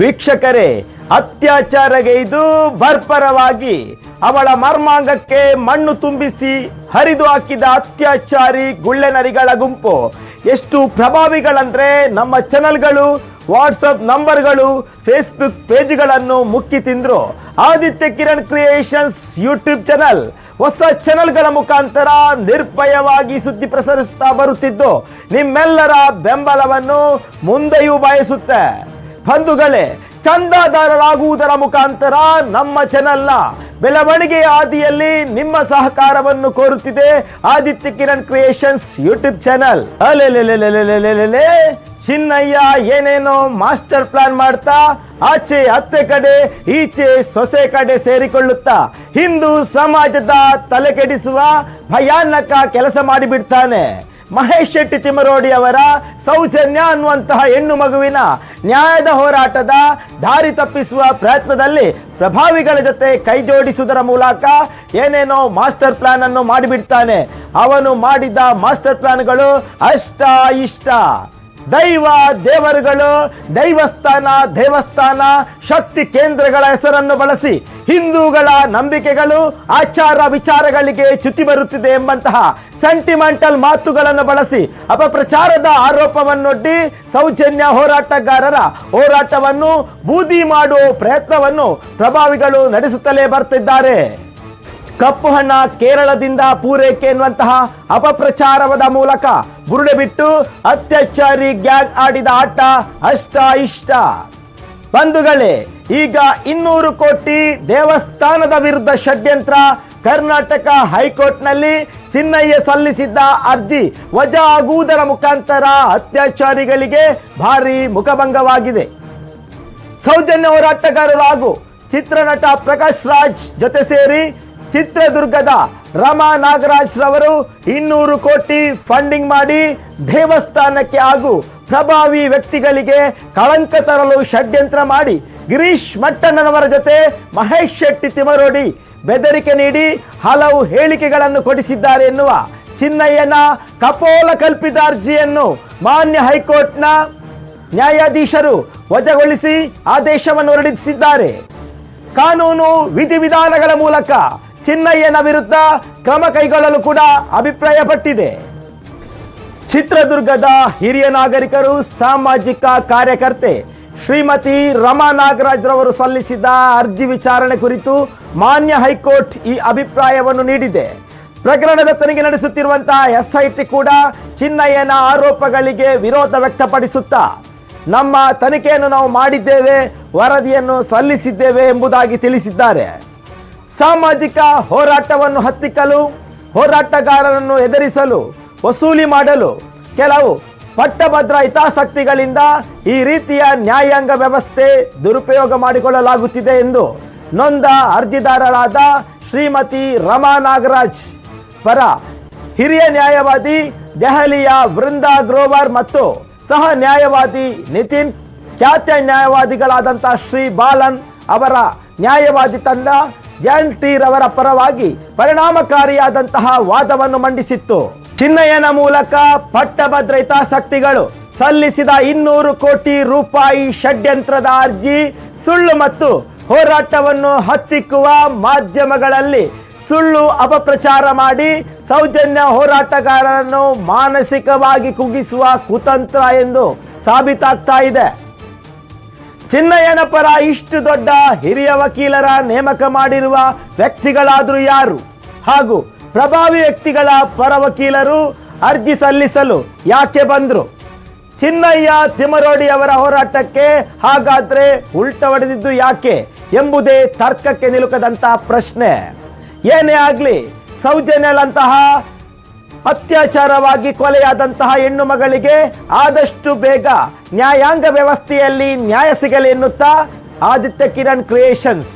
ವೀಕ್ಷಕರೇ, ಅತ್ಯಾಚಾರಗೈದು ಬರ್ಬರವಾಗಿ ಅವಳ ಮರ್ಮಾಂಗಕ್ಕೆ ಮಣ್ಣು ತುಂಬಿಸಿ ಹರಿದು ಹಾಕಿದ ಅತ್ಯಾಚಾರಿ ಗುಳ್ಳೆನರಿಗಳ ಗುಂಪು ಎಷ್ಟು ಪ್ರಭಾವಿಗಳಂದ್ರೆ ನಮ್ಮ ಚಾನೆಲ್ಗಳು, ವಾಟ್ಸಪ್ ನಂಬರ್ಗಳು, ಫೇಸ್ಬುಕ್ ಪೇಜ್ಗಳನ್ನು ಮುಕ್ಕಿ ತಿಂದ್ರು. Aditya Kiran creations YouTube channel ಹೊಸ ಚಾನೆಲ್ಗಳ ಮುಖಾಂತರ ನಿರ್ಭಯವಾಗಿ ಸುದ್ದಿ ಪ್ರಸರಿಸುತ್ತಾ ಬರುತ್ತಿದ್ದು ನಿಮ್ಮೆಲ್ಲರ ಬೆಂಬಲವನ್ನು ಮುಂದೆಯೂ ಬಯಸುತ್ತೆ. ಬಂಧುಗಳೇ, ಚಂದಾದಾರರಾಗುವುದರ ಮುಖಾಂತರ ನಮ್ಮ ಚಾನೆಲ್ನ ಬೆಳವಣಿಗೆಯ ಹಾದಿಯಲ್ಲಿ ನಿಮ್ಮ ಸಹಕಾರವನ್ನು ಕೋರುತ್ತಿದೆ Aditya Kiran creations YouTube channel. Chinnayya ಏನೇನೋ ಮಾಸ್ಟರ್ ಪ್ಲಾನ್ ಮಾಡ್ತಾ ಆಚೆ ಅತ್ತೆ ಕಡೆ ಈಚೆ ಸೊಸೆ ಕಡೆ ಸೇರಿಕೊಳ್ಳುತ್ತಾ ಹಿಂದೂ ಸಮಾಜದ ತಲೆಕೆಡಿಸುವ ಭಯಾನಕ ಕೆಲಸ ಮಾಡಿಬಿಡ್ತಾನೆ. ಮಹೇಶ್ ಶೆಟ್ಟಿ ತಿಮರೋಡಿ ಅವರ ಸೌಜನ್ಯ ಅನ್ನುವಂತಹ ಹೆಣ್ಣು ಮಗುವಿನ ನ್ಯಾಯದ ಹೋರಾಟದ ದಾರಿ ತಪ್ಪಿಸುವ ಪ್ರಯತ್ನದಲ್ಲಿ ಪ್ರಭಾವಿಗಳ ಜೊತೆ ಕೈ ಜೋಡಿಸುವುದರ ಮೂಲಕ ಏನೇನೋ ಮಾಸ್ಟರ್ ಪ್ಲಾನ್ ಅನ್ನು ಮಾಡಿಬಿಡ್ತಾನೆ. ಅವನು ಮಾಡಿದ ಮಾಸ್ಟರ್ ಪ್ಲಾನ್ಗಳು ಅಷ್ಟ ಇಷ್ಟ. ದೈವ ದೇವರುಗಳು, ದೇವಸ್ಥಾನ, ಶಕ್ತಿ ಕೇಂದ್ರಗಳ ಹೆಸರನ್ನು ಬಳಸಿ ಹಿಂದೂಗಳ ನಂಬಿಕೆಗಳು, ಆಚಾರ ವಿಚಾರಗಳಿಗೆ ಚ್ಯುತಿ ಬರುತ್ತಿದೆ ಎಂಬಂತಹ ಸೆಂಟಿಮೆಂಟಲ್ ಮಾತುಗಳನ್ನು ಬಳಸಿ ಅಪಪ್ರಚಾರದ ಆರೋಪವನ್ನೊಡ್ಡಿ ಸೌಜನ್ಯ ಹೋರಾಟಗಾರರ ಹೋರಾಟವನ್ನು ಬೂದಿ ಮಾಡುವ ಪ್ರಯತ್ನವನ್ನು ಪ್ರಭಾವಿಗಳು ನಡೆಸುತ್ತಲೇ ಬರ್ತಿದ್ದಾರೆ. ಕಪ್ಪು ಹಣ ಕೇರಳದಿಂದ ಪೂರೈಕೆ ಎನ್ನುವಂತಹ ಅಪಪ್ರಚಾರದ ಮೂಲಕ ಬುರುಡೆ ಬಿಟ್ಟು ಅತ್ಯಾಚಾರಿ ಗ್ಯಾಂಗ್ ಆಡಿದ ಆಟ ಅಷ್ಟ ಇಷ್ಟ. ಬಂಧುಗಳೇ, ಈಗ 200 ಕೋಟಿ ದೇವಸ್ಥಾನದ ವಿರುದ್ಧ ಷಡ್ಯಂತ್ರ. ಕರ್ನಾಟಕ ಹೈಕೋರ್ಟ್ನಲ್ಲಿ ಚಿನ್ನಯ್ಯ ಸಲ್ಲಿಸಿದ್ದ ಅರ್ಜಿ ವಜಾ ಆಗುವುದರ ಮುಖಾಂತರ ಅತ್ಯಾಚಾರಿಗಳಿಗೆ ಭಾರಿ ಮುಖಭಂಗವಾಗಿದೆ. ಸೌಜನ್ಯ ಹೋರಾಟಗಾರರು ಹಾಗೂ ಚಿತ್ರನಟ ಪ್ರಕಾಶ್ ರಾಜ್ ಜೊತೆ ಸೇರಿ ಚಿತ್ರದುರ್ಗದ ರಮಾ ನಾಗರಾಜ್ ರವರು 200 ಕೋಟಿ ಫಂಡಿಂಗ್ ಮಾಡಿ ದೇವಸ್ಥಾನಕ್ಕೆ ಹಾಗೂ ಪ್ರಭಾವಿ ವ್ಯಕ್ತಿಗಳಿಗೆ ಕಳಂಕ ತರಲು ಷಡ್ಯಂತ್ರ ಮಾಡಿ ಗಿರೀಶ್ ಮಟ್ಟಣ್ಣನವರ ಜೊತೆ ಮಹೇಶ್ ಶೆಟ್ಟಿ ತಿಮರೋಡಿ ಬೆದರಿಕೆ ನೀಡಿ ಹಲವು ಹೇಳಿಕೆಗಳನ್ನು ಕೊಡಿಸಿದ್ದಾರೆ ಎನ್ನುವ ಚಿನ್ನಯ್ಯನ ಕಪೋಲ ಕಲ್ಪಿತ ಅರ್ಜಿಯನ್ನು ಮಾನ್ಯ ಹೈಕೋರ್ಟ್ನ ನ್ಯಾಯಾಧೀಶರು ವಜಾಗೊಳಿಸಿ ಆದೇಶವನ್ನು ಹೊರಡಿಸಿದ್ದಾರೆ. ಕಾನೂನು ವಿಧಿವಿಧಾನಗಳ ಮೂಲಕ ಚಿನ್ನಯ್ಯನ ವಿರುದ್ಧ ಕ್ರಮ ಕೈಗೊಳ್ಳಲು ಕೂಡ ಅಭಿಪ್ರಾಯಪಟ್ಟಿದೆ. ಚಿತ್ರದುರ್ಗದ ಹಿರಿಯ ನಾಗರಿಕರು, ಸಾಮಾಜಿಕ ಕಾರ್ಯಕರ್ತೆ ಶ್ರೀಮತಿ ರಮಾ ನಾಗರಾಜ್ ರವರು ಸಲ್ಲಿಸಿದ ಅರ್ಜಿ ವಿಚಾರಣೆ ಕುರಿತು ಮಾನ್ಯ ಹೈಕೋರ್ಟ್ ಈ ಅಭಿಪ್ರಾಯವನ್ನು ನೀಡಿದೆ. ಪ್ರಕರಣದ ತನಿಖೆ ನಡೆಸುತ್ತಿರುವಂತಹ SIT ಕೂಡ ಚಿನ್ನಯ್ಯನ ಆರೋಪಗಳಿಗೆ ವಿರೋಧ ವ್ಯಕ್ತಪಡಿಸುತ್ತಾ ನಮ್ಮ ತನಿಖೆಯನ್ನು ನಾವು ಮಾಡಿದ್ದೇವೆ, ವರದಿಯನ್ನು ಸಲ್ಲಿಸಿದ್ದೇವೆ ಎಂಬುದಾಗಿ ತಿಳಿಸಿದ್ದಾರೆ. ಸಾಮಾಜಿಕ ಹೋರಾಟವನ್ನು ಹತ್ತಿಕ್ಕಲು, ಹೋರಾಟಗಾರರನ್ನು ಎದುರಿಸಲು, ವಸೂಲಿ ಮಾಡಲು ಕೆಲವು ಪಟ್ಟಭದ್ರ ಹಿತಾಸಕ್ತಿಗಳಿಂದ ಈ ರೀತಿಯ ನ್ಯಾಯಾಂಗ ವ್ಯವಸ್ಥೆ ದುರುಪಯೋಗ ಮಾಡಿಕೊಳ್ಳಲಾಗುತ್ತಿದೆ ಎಂದು ನೊಂದ ಅರ್ಜಿದಾರರಾದ ಶ್ರೀಮತಿ ರಮಾ ನಾಗರಾಜ್ ಪರ ಹಿರಿಯ ನ್ಯಾಯವಾದಿ ದೆಹಲಿಯ ವೃಂದಾ ಗ್ರೋವರ್ ಮತ್ತು ಸಹ ನ್ಯಾಯವಾದಿ ನಿತಿನ್, ಖ್ಯಾತ ನ್ಯಾಯವಾದಿಗಳಾದಂಥ ಶ್ರೀ ಬಾಲನ್ ಅವರ ನ್ಯಾಯವಾದಿ ತಂಡ ಜಯಂತ್ ಟಿ ರವರ ಪರವಾಗಿ ಪರಿಣಾಮಕಾರಿಯಾದಂತಹ ವಾದವನ್ನು ಮಂಡಿಸಿತ್ತು. ಚಿನ್ನಯ್ಯನ ಮೂಲಕ ಪಟ್ಟಭದ್ರ ಹಿತಾಸಕ್ತಿಗಳು ಸಲ್ಲಿಸಿದ 200 ಕೋಟಿ ರೂಪಾಯಿ ಷಡ್ಯಂತ್ರದ ಅರ್ಜಿ ಸುಳ್ಳು ಮತ್ತು ಹೋರಾಟವನ್ನು ಹತ್ತಿಕ್ಕುವ ಮಾಧ್ಯಮಗಳಲ್ಲಿ ಸುಳ್ಳು ಅಪಪ್ರಚಾರ ಮಾಡಿ ಸೌಜನ್ಯ ಹೋರಾಟಗಾರರನ್ನು ಮಾನಸಿಕವಾಗಿ ಕುಗ್ಗಿಸುವ ಕುತಂತ್ರ ಎಂದು ಸಾಬೀತಾಗ್ತಾ ಇದೆ. ಚಿನ್ನಯ್ಯನ ಪರ ಇಷ್ಟು ದೊಡ್ಡ ಹಿರಿಯ ವಕೀಲರ ನೇಮಕ ಮಾಡಿರುವ ವ್ಯಕ್ತಿಗಳಾದರೂ ಯಾರು ಹಾಗೂ ಪ್ರಭಾವಿ ವ್ಯಕ್ತಿಗಳ ಪರ ವಕೀಲರು ಅರ್ಜಿ ಸಲ್ಲಿಸಲು ಯಾಕೆ ಬಂದ್ರು? ಚಿನ್ನಯ್ಯ ತಿಮರೋಡಿ ಅವರ ಹೋರಾಟಕ್ಕೆ ಹಾಗಾದ್ರೆ ಉಲ್ಟ ಹೊಡೆದಿದ್ದು ಯಾಕೆ ಎಂಬುದೇ ತರ್ಕಕ್ಕೆ ನಿಲುಕದಂತಹ ಪ್ರಶ್ನೆ. ಏನೇ ಆಗಲಿ, ಸೌಜನ್ಯಲಂತಹ ಅತ್ಯಾಚಾರವಾಗಿ ಕೊಲೆಯಾದಂತಹ ಹೆಣ್ಣು ಮಗಳಿಗೆ ಆದಷ್ಟು ಬೇಗ ನ್ಯಾಯಾಂಗ ವ್ಯವಸ್ಥೆಯಲ್ಲಿ ನ್ಯಾಯ ಸಿಗಲಿ ಎನ್ನುತ್ತಾ ಆದಿತ್ಯ ಕಿರಣ್ ಕ್ರಿಯೇಷನ್ಸ್